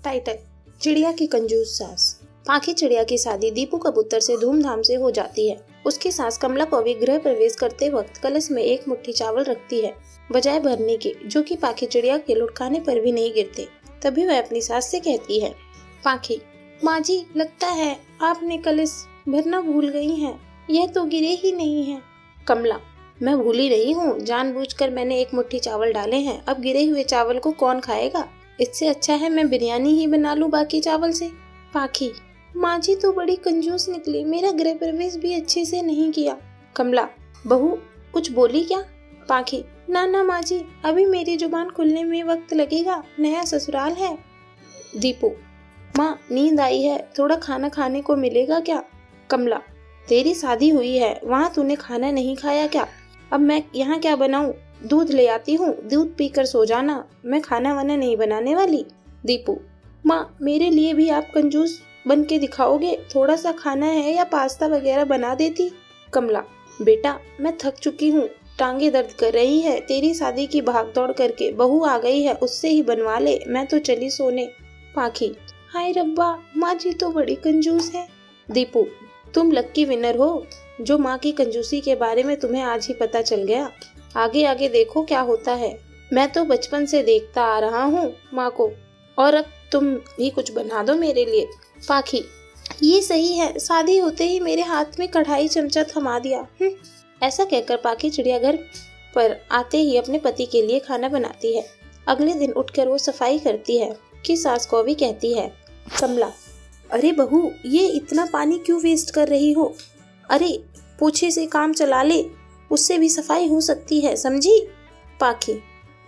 Title, चिड़िया की कंजूस सास। पाखी चिड़िया की शादी दीपू कबूतर से धूमधाम से हो जाती है। उसकी सास कमला कौवी गृह प्रवेश करते वक्त कलश में एक मुट्ठी चावल रखती है, बजाय भरने के, जो कि पाखी चिड़िया के लुढ़काने पर भी नहीं गिरते। तभी वह अपनी सास से कहती है, पाखी, माँ जी, लगता है आपने कलश भरना भूल गई हैं। यह तो गिरे ही नहीं है। कमला, मैं भूली नहीं हूँ, जानबूझकर मैंने एक मुट्ठी चावल डाले हैं। अब गिरे हुए चावल को कौन खाएगा? इससे अच्छा है मैं बिरयानी ही बना लूं बाकी चावल से। पाखी, माँ जी तो बड़ी कंजूस निकली, मेरा गृह प्रवेश भी अच्छे से नहीं किया। कमला, बहू कुछ बोली क्या? पाखी, ना माँ जी, अभी मेरी जुबान खुलने में वक्त लगेगा, नया ससुराल है। दीपू, माँ नींद आई है, थोड़ा खाना खाने को मिलेगा क्या? कमला, तेरी शादी हुई है, वहाँ तूने खाना नहीं खाया क्या? अब मैं यहाँ क्या बनाऊं? दूध ले आती हूँ, दूध पीकर सो जाना, मैं खाना वाना नहीं बनाने वाली। दीपू, माँ मेरे लिए भी आप कंजूस बन के दिखाओगे? थोड़ा सा खाना है या पास्ता वगैरह बना देती। कमला, बेटा मैं थक चुकी हूँ, टांगे दर्द कर रही है, तेरी शादी की भागदौड़ करके बहू आ गई है, उससे ही बनवा ले, मैं तो चली सोने। पाखी, हाय रब्बा, माँ जी तो बड़ी कंजूस है। दीपू, तुम लक्की विनर हो, जो माँ की कंजूसी के बारे में तुम्हें आज ही पता चल गया। आगे आगे देखो क्या होता है। मैं तो बचपन से देखता आ रहा हूँ माँ को, और अब तुम भी कुछ बना दो मेरे लिए। पाखी, ये सही है, शादी होते ही मेरे हाथ में कढ़ाई चमचा थमा दिया। ऐसा कहकर पाखी चिड़िया घर पर आते ही अपने पति के लिए खाना बनाती है। अगले दिन उठकर वो सफाई करती है कि सास को भी कहती है, कमला, अरे बहू, ये इतना पानी क्यों वेस्ट कर रही हो? अरे पोछे से काम चला ले, उससे भी सफाई हो सकती है, समझी? पाखी,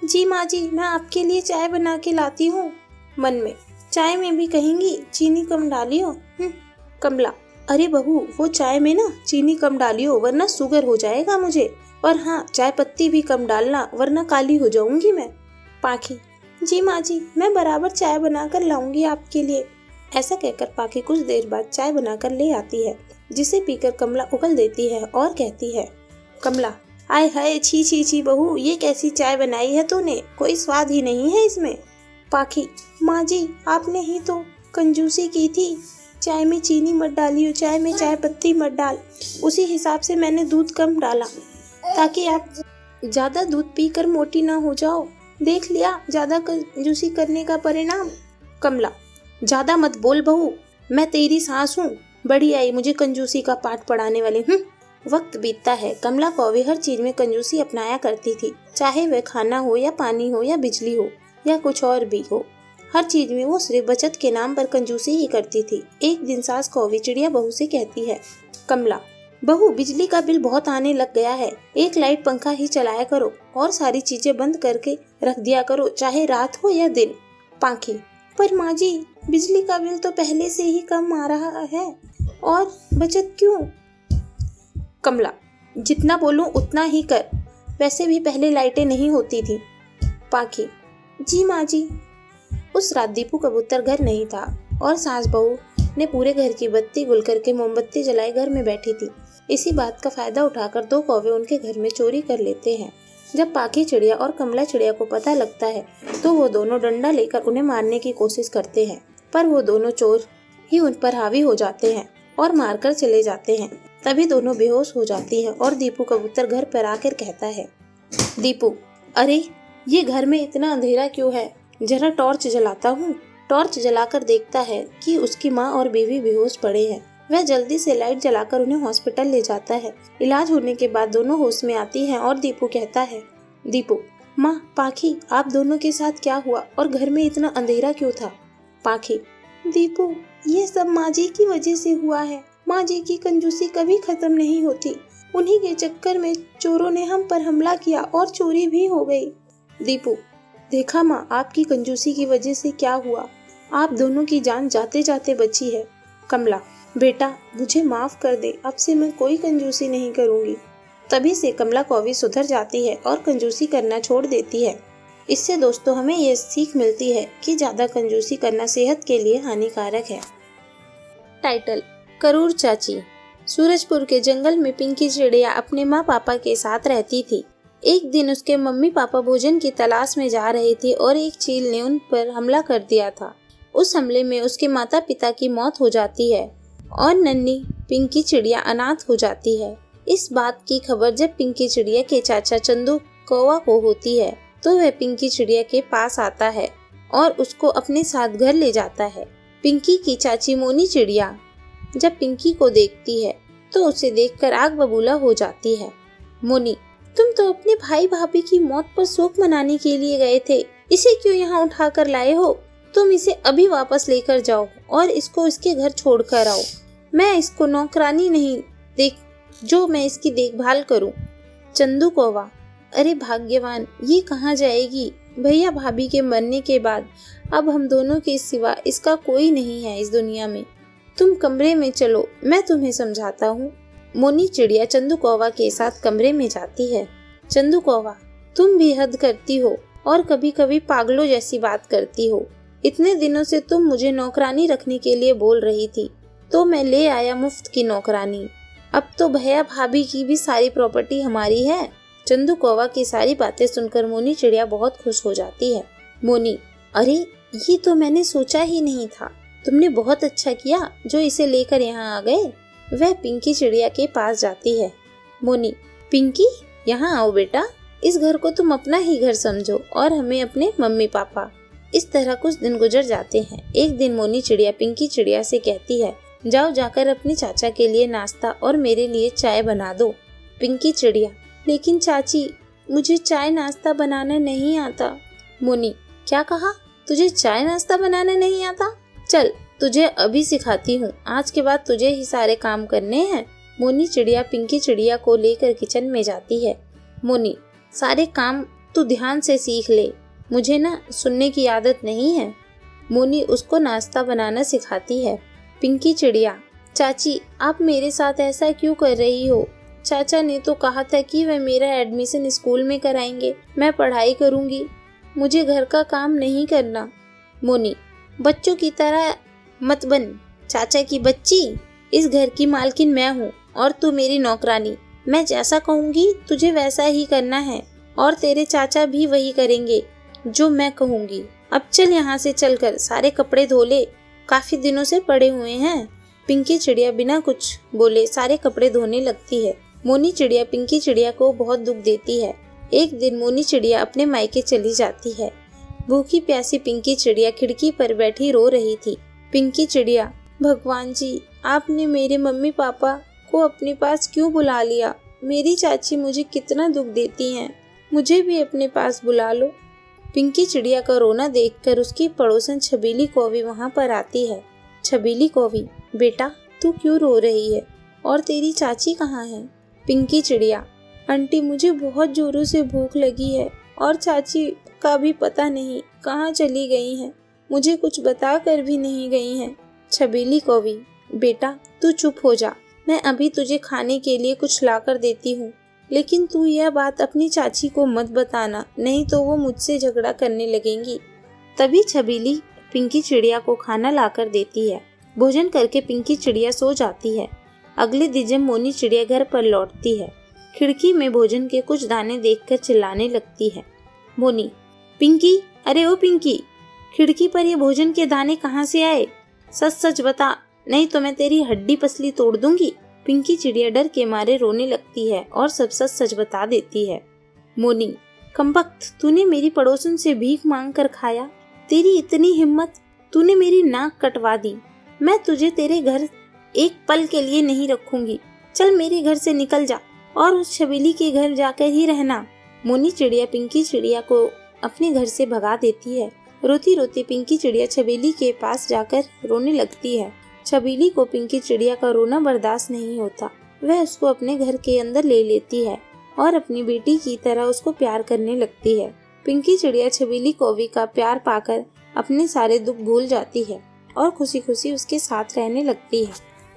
जी माँ जी, मैं आपके लिए चाय बना के लाती हूँ। मन में, चाय में भी कहेंगी चीनी कम डालियो। कमला, अरे बहू, वो चाय में ना चीनी कम डालियो, वरना शुगर हो जाएगा मुझे, और हाँ, चाय पत्ती भी कम डालना, वरना काली हो जाऊंगी मैं। पाखी, जी माँ जी, मैं बराबर चाय बनाकर लाऊंगी आपके लिए। ऐसा कहकर पाखी कुछ देर बाद चाय बनाकर ले आती है, जिसे पीकर कमला उगल देती है और कहती है, कमला, आय हाय, छी छी छी बहू, ये कैसी चाय बनाई है तूने, कोई स्वाद ही नहीं है इसमें। पाखी, माँ जी, आपने ही तो कंजूसी की थी, चाय में चीनी मत डालियो, चाय में चाय पत्ती मत डाल, उसी हिसाब से मैंने दूध कम डाला, ताकि आप ज्यादा दूध पीकर मोटी ना हो जाओ। देख लिया ज्यादा कंजूसी करने का परिणाम। कमला, ज्यादा मत बोल बहू, मैं तेरी सास हूँ, बड़ी आई मुझे कंजूसी का पाठ पढ़ाने वाली। वक्त बीतता है। कमला कौवी हर चीज में कंजूसी अपनाया करती थी, चाहे वह खाना हो या पानी हो या बिजली हो या कुछ और भी हो। हर चीज में वो सिर्फ बचत के नाम पर कंजूसी ही करती थी। एक दिन सास कौवी चिड़िया बहू से कहती है, कमला, बहू, बिजली का बिल बहुत आने लग गया है, एक लाइट पंखा ही चलाया करो और सारी चीजें बंद करके रख दिया करो, चाहे रात हो या दिन। पाखी, पर माँ जी, बिजली का बिल तो पहले से ही कम आ रहा है, और बचत क्यों? कमला, जितना बोलूं उतना ही कर, वैसे भी पहले लाइटें नहीं होती थी। पाखी, जी माँ जी। उस रात दीपू कबूतर घर नहीं था और सास बहू ने पूरे घर की बत्ती गुल करके मोमबत्ती जलाए घर में बैठी थी। इसी बात का फायदा उठाकर दो कौवे उनके घर में चोरी कर लेते हैं। जब पाखी चिड़िया और कमला चिड़िया को पता लगता है तो वो दोनों डंडा लेकर उन्हें मारने की कोशिश करते हैं, पर वो दोनों चोर ही उन पर हावी हो जाते हैं और मारकर चले जाते हैं। तभी दोनों बेहोश हो जाती हैं और दीपू कबूतर घर पर आकर कहता है, दीपू, अरे ये घर में इतना अंधेरा क्यों है, जरा टॉर्च जलाता हूँ। टॉर्च जलाकर देखता है कि उसकी माँ और बीवी बेहोश पड़े हैं। वह जल्दी से लाइट जलाकर उन्हें हॉस्पिटल ले जाता है। इलाज होने के बाद दोनों होश में आती हैं और दीपू कहता है, दीपू, माँ, पाखी, आप दोनों के साथ क्या हुआ और घर में इतना अंधेरा क्यों था? पाखी, दीपू, ये सब माँ जी की वजह से हुआ है। माँ जी की कंजूसी कभी खत्म नहीं होती, उन्हीं के चक्कर में चोरों ने हम पर हमला किया और चोरी भी हो गई। दीपू, देखा माँ, आपकी कंजूसी की वजह से क्या हुआ, आप दोनों की जान जाते जाते बची है। कमला, बेटा मुझे माफ कर दे, अब से मैं कोई कंजूसी नहीं करूँगी। तभी से कमला कौवी सुधर जाती है और कंजूसी करना छोड़ देती है। इससे दोस्तों हमें ये सीख मिलती है कि ज्यादा कंजूसी करना सेहत के लिए हानिकारक है। टाइटल, करूर चाची। सूरजपुर के जंगल में पिंकी चिड़िया अपने माँ पापा के साथ रहती थी। एक दिन उसके मम्मी पापा भोजन की तलाश में जा रहे थे और एक चील ने उन पर हमला कर दिया था। उस हमले में उसके माता पिता की मौत हो जाती है और नन्ही पिंकी चिड़िया अनाथ हो जाती है। इस बात की खबर जब पिंकी चिड़िया के चाचा चंदू कौवा को होती है तो वह पिंकी चिड़िया के पास आता है और उसको अपने साथ घर ले जाता है। पिंकी की चाची मोनी चिड़िया जब पिंकी को देखती है तो उसे देखकर आग बबूला हो जाती है। मोनी, तुम तो अपने भाई भाभी की मौत पर शोक मनाने के लिए गए थे, इसे क्यों यहाँ उठा कर लाए हो? तुम इसे अभी वापस लेकर जाओ और इसको इसके घर छोड़ कर आओ। मैं इसको नौकरानी नहीं देख जो मैं इसकी देखभाल करूं। चंदू कौवा, अरे भाग्यवान, ये कहाँ जाएगी? भैया भाभी के मरने के बाद अब हम दोनों के सिवा इसका कोई नहीं है इस दुनिया में। तुम कमरे में चलो, मैं तुम्हें समझाता हूँ। मोनी चिड़िया चंदू कौवा के साथ कमरे में जाती है। चंदू कौवा, तुम भी हद करती हो और कभी कभी पागलों जैसी बात करती हो। इतने दिनों से तुम मुझे नौकरानी रखने के लिए बोल रही थी तो मैं ले आया मुफ्त की नौकरानी। अब तो भैया भाभी की भी सारी प्रॉपर्टी हमारी है। चंदू कौवा की सारी बातें सुनकर मोनी चिड़िया बहुत खुश हो जाती है। मोनी, अरे ये तो मैंने सोचा ही नहीं था। तुमने बहुत अच्छा किया जो इसे लेकर यहाँ आ गए। वह पिंकी चिड़िया के पास जाती है। मोनी, पिंकी, यहाँ आओ बेटा, इस घर को तुम अपना ही घर समझो और हमें अपने मम्मी पापा। इस तरह कुछ दिन गुजर जाते हैं। एक दिन मोनी चिड़िया पिंकी चिड़िया से कहती है, जाओ जाकर अपने चाचा के लिए नाश्ता और मेरे लिए चाय बना दो। पिंकी चिड़िया, लेकिन चाची, मुझे चाय नाश्ता बनाना नहीं आता। मोनी, क्या कहा? तुझे चाय नाश्ता बनाना नहीं आता? चल, तुझे अभी सिखाती हूँ। आज के बाद तुझे ही सारे काम करने हैं। मोनी चिड़िया पिंकी चिड़िया को लेकर किचन में जाती है। मोनी, सारे काम तू ध्यान से सीख ले, मुझे ना सुनने की आदत नहीं है। मोनी उसको नाश्ता बनाना सिखाती है। पिंकी चिड़िया, चाची, आप मेरे साथ ऐसा क्यों कर रही हो? चाचा ने तो कहा था कि वह मेरा एडमिशन स्कूल में कराएंगे, मैं पढ़ाई करूंगी, मुझे घर का काम नहीं करना। मोनी, बच्चों की तरह मत बन, चाचा की बच्ची। इस घर की मालकिन मैं हूँ और तू मेरी नौकरानी। मैं जैसा कहूँगी तुझे वैसा ही करना है और तेरे चाचा भी वही करेंगे जो मैं कहूँगी। अब चल यहाँ से चलकर सारे कपड़े धो ले, काफी दिनों से पड़े हुए हैं। पिंकी चिड़िया बिना कुछ बोले सारे कपड़े धोने लगती है। मोनी चिड़िया पिंकी चिड़िया को बहुत दुख देती है। एक दिन मोनी चिड़िया अपने मायके चली जाती है। भूखी प्यासी पिंकी चिड़िया खिड़की पर बैठी रो रही थी। पिंकी चिड़िया, भगवान जी, आपने मेरे मम्मी पापा को अपने पास क्यों बुला लिया? मेरी चाची मुझे कितना दुख देती हैं, मुझे भी अपने पास बुला लो। पिंकी चिड़िया का रोना देखकर उसकी पड़ोसन छबीली कौवी वहाँ पर आती है। छबीली कौवी, बेटा तू क्यों रो रही है और तेरी चाची कहाँ है? पिंकी चिड़िया, आंटी, मुझे बहुत जोरों से भूख लगी है और चाची का भी पता नहीं कहाँ चली गई हैं, मुझे कुछ बता कर भी नहीं गई हैं। छबीली कौवी, बेटा तू चुप हो जा, मैं अभी तुझे खाने के लिए कुछ ला कर देती हूँ, लेकिन तू यह बात अपनी चाची को मत बताना, नहीं तो वो मुझसे झगड़ा करने लगेंगी। तभी छबीली पिंकी चिड़िया को खाना ला कर देती है। भोजन करके पिंकी चिड़िया सो जाती है। अगले दिन जब मोनी चिड़िया घर पर लौटती है, खिड़की में भोजन के कुछ दाने देखकर चिल्लाने लगती है। मोनी, पिंकी, अरे ओ पिंकी, खिड़की पर ये भोजन के दाने कहाँ से आए? सच सच बता, नहीं तो मैं तेरी हड्डी पसली तोड़ दूंगी। पिंकी चिड़िया डर के मारे रोने लगती है और सब सच सच बता देती है। मोनी, कमबख्त, तूने मेरी पड़ोसन से भीख मांग कर खाया, तेरी इतनी हिम्मत, तूने मेरी नाक कटवा दी। मैं तुझे तेरे घर एक पल के लिए नहीं रखूंगी, चल मेरे घर से निकल जा और उस छबीली के घर जाकर ही रहना। मोनी चिड़िया पिंकी चिड़िया को अपने घर से भगा देती है। रोती रोती पिंकी चिड़िया छबीली के पास जाकर रोने लगती है। छबीली को पिंकी चिड़िया का रोना बर्दाश्त नहीं होता। वह उसको अपने घर के अंदर ले लेती है और अपनी बेटी की तरह उसको प्यार करने लगती है। पिंकी चिड़िया छबीली कौवी का प्यार पाकर अपने सारे दुख भूल जाती है और खुशी खुशी उसके साथ रहने लगती है।